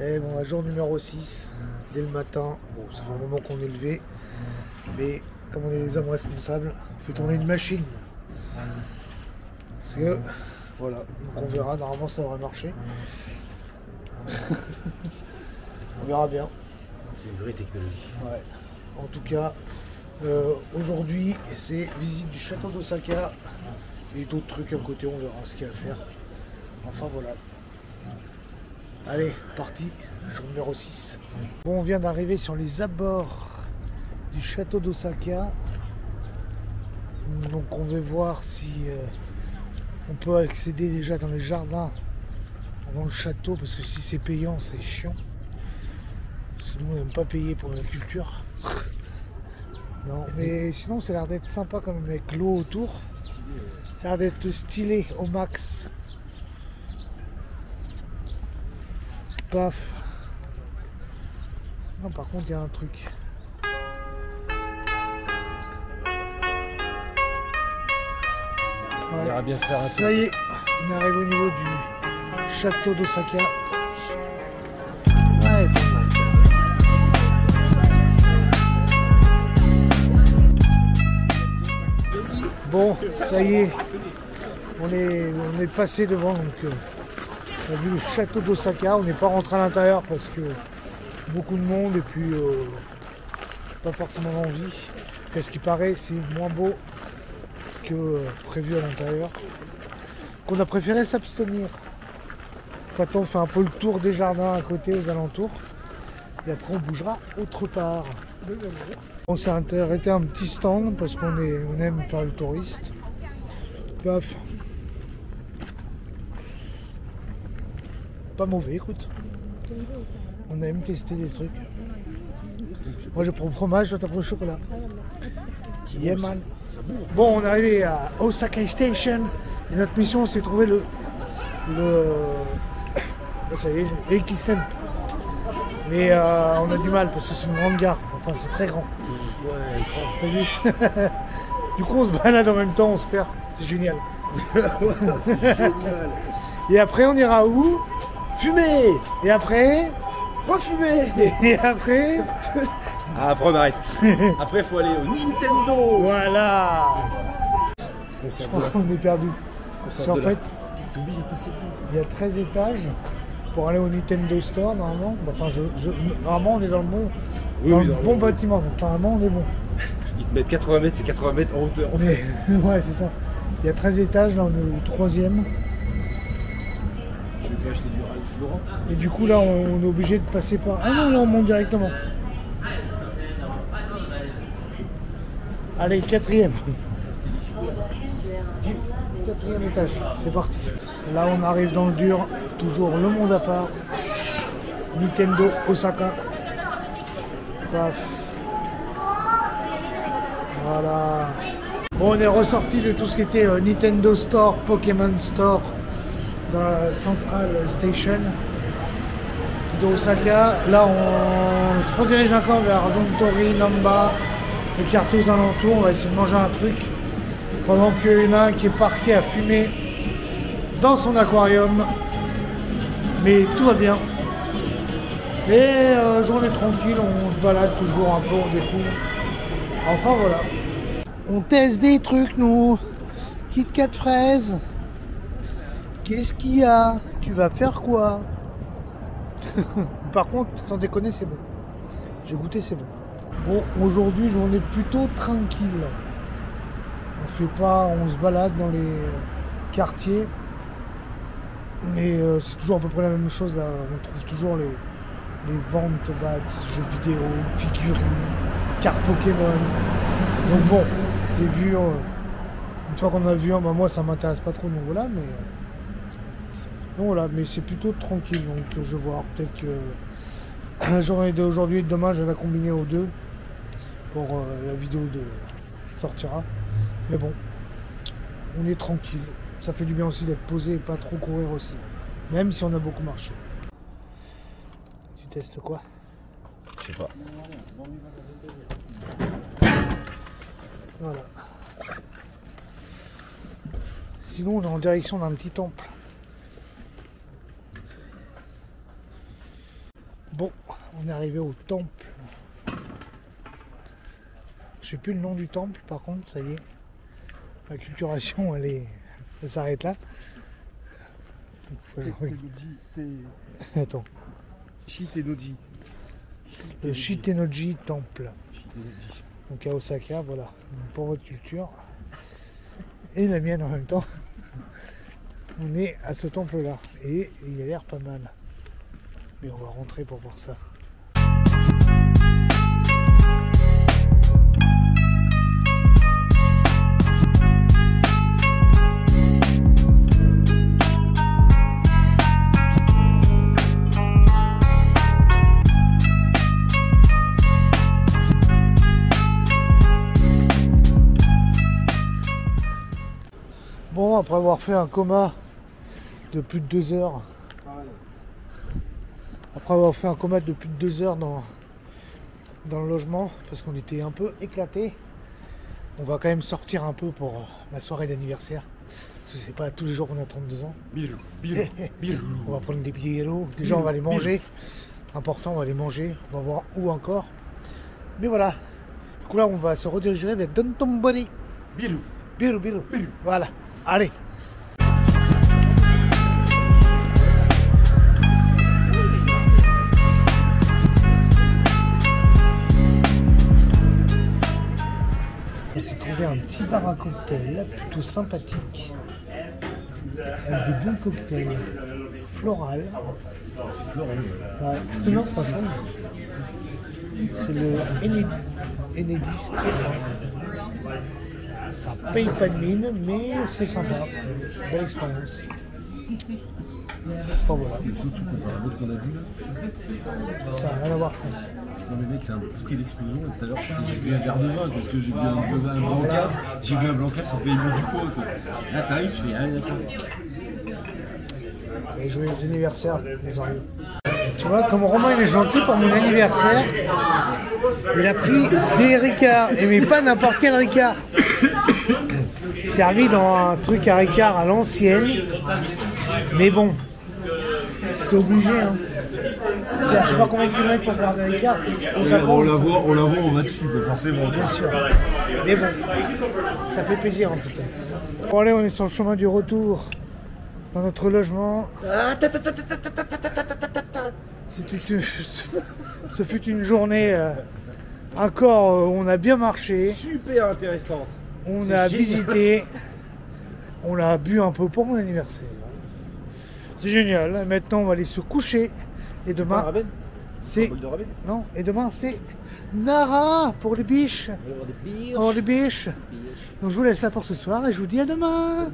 Et bon, jour numéro 6, dès le matin. Bon, ça fait un moment qu'on est levé, mais comme on est les hommes responsables, on fait tourner une machine. Parce que, voilà, donc on verra, normalement ça devrait marcher. On verra bien. C'est une vraie technologie. Ouais. En tout cas, aujourd'hui, c'est visite du château d'Osaka et d'autres trucs à côté, on verra ce qu'il y a à faire. Enfin voilà. Allez, parti, jour numéro 6. Bon, on vient d'arriver sur les abords du château d'Osaka. Donc on va voir si on peut accéder déjà dans les jardins dans le château, parce que si c'est payant, c'est chiant. Parce que nous on n'aime pas payer pour la culture. Non, mais sinon ça a l'air d'être sympa quand même avec l'eau autour. Ça a l'air d'être stylé au max. Paf. Non, par contre, il y a un truc. On verra bien faire un Ça y est, on arrive au niveau du château d'Osaka. Ouais, pas mal. Bon, ça y est, on est passé devant, donc on a vu le château d'Osaka. On n'est pas rentré à l'intérieur parce que beaucoup de monde et puis pas forcément envie. Qu'est-ce qui paraît, c'est moins beau que prévu à l'intérieur. Qu'on a préféré s'abstenir. Maintenant on fait un peu le tour des jardins à côté, aux alentours. Et après on bougera autre part. On s'est arrêté à un petit stand parce qu'on aime faire le touriste. Paf. Pas mauvais, écoute. On aime tester des trucs. Moi je prends le fromage, toi t'as pris le chocolat. Qui est mal. Bon, on est arrivé à Osaka Station et notre mission c'est de trouver le ça y est, Eikisen. Mais on a du mal parce que c'est une grande gare. Enfin, c'est très grand. Ouais, T'as vu? Du coup, on se balade en même temps, on se perd. C'est génial. c'est génial. Et après, on ira où? Fumer. Et après? Refumer. Et après? Ah, après on arrête. Après il faut aller au Nintendo. Voilà. Je crois qu'on est perdu. Parce qu'en fait, il y a 13 étages pour aller au Nintendo Store normalement. Enfin, normalement, on est dans le bon, bon bâtiment. Donc, normalement, on est bon. Ils te mettent 80 mètres, c'est 80 mètres en hauteur. Mais, ouais, c'est ça. Il y a 13 étages, là, on est au 3e. Je vais acheter du Ralph Lauren. Et du coup, là, on est obligé de passer par. Ah non, là, on monte directement. Allez, 4e. 4e étage, c'est parti. Là, on arrive dans le dur, toujours le monde à part. Nintendo Osaka. Paf. Voilà. Bon, on est ressorti de tout ce qui était Nintendo Store, Pokémon Store, dans la Central Station d'Osaka. Là, on se redirige encore vers Dontori, Namba, les quartiers aux alentours. On va essayer de manger un truc. Pendant qu'il y en a un qui est parqué à fumer dans son aquarium. Mais tout va bien. Et journée tranquille, on se balade toujours un peu, on découvre. Enfin voilà. On teste des trucs nous. Kit Kat fraise. Qu'est-ce qu'il y a? Tu vas faire quoi? Par contre, sans déconner, c'est bon. J'ai goûté, c'est bon. Bon, aujourd'hui, journée plutôt tranquille. On se balade dans les quartiers, mais c'est toujours à peu près la même chose là. On trouve toujours les ventes de jeux vidéo, figurines, cartes Pokémon. Donc bon, c'est vu. Une fois qu'on a vu un, bah moi ça m'intéresse pas trop, donc voilà, mais c'est plutôt tranquille. Donc je vais voir peut-être que la journée d'aujourd'hui et de demain, je vais la combiner aux deux pour la vidéo qui sortira. Mais bon, on est tranquille. Ça fait du bien aussi d'être posé et pas trop courir aussi. Même si on a beaucoup marché. Tu testes quoi? Je sais pas. Voilà. Sinon, on est en direction d'un petit temple. Bon, on est arrivé au temple. Je sais plus le nom du temple, par contre, ça y est. La culturation, elle s'arrête là. Attends. Shitenoji. Le Shitenoji temple. Donc à Osaka, voilà. Pour votre culture. Et la mienne en même temps. On est à ce temple là. Et il a l'air pas mal. Mais on va rentrer pour voir ça. Bon, après avoir fait un coma de plus de 2 heures, dans le logement, parce qu'on était un peu éclatés, on va quand même sortir un peu pour ma soirée d'anniversaire. Parce que c'est pas tous les jours qu'on a 32 ans. On va prendre des biellos. Déjà, on va les manger. Important, on va les manger. On va voir où encore. Mais voilà. Du coup, là, on va se rediriger vers Dotonbori. Biru. Voilà. Allez. On s'est trouvé un petit bar à cocktail plutôt sympathique avec des bons cocktails florales. C'est floral. Ouais. Non, c'est pas ça. C'est le Enediste. Ça paye pas de mine, mais c'est sympa. Belle expérience. Enfin, voilà. Le saut de chocolat, l'autre qu'on a vu là. Ça n'a rien à voir, je pense. Non mais mec, c'est un prix d'explosion. Tout à l'heure, j'ai bu un verre de vin parce que j'ai bu un blancas. J'ai bu un blancas sur Pays du Coin. Là, t'arrives, tu fais rien d'accord. Et joyeux anniversaire, les amis. Tu vois, comme Romain il est gentil pour mon anniversaire, il a pris des Ricards, et mais pas n'importe quel Ricard. Servi dans un truc à Ricard à l'ancienne, mais bon, c'était obligé. Hein. Je sais pas combien de kilomètres pour faire des Ricards, c'est au Japon. On la voit, on va dessus, forcément. Bien sûr. Mais bon, ça fait plaisir en tout cas. Bon allez, on est sur le chemin du retour dans notre logement. Ce fut une journée encore où on a bien marché. Super intéressante. On a visité. On a bu un peu pour mon anniversaire. C'est génial. Maintenant, on va aller se coucher. Et demain, c'est... Non, et demain, c'est Nara pour les biches. Pour les biches. Donc je vous laisse là pour ce soir et je vous dis à demain.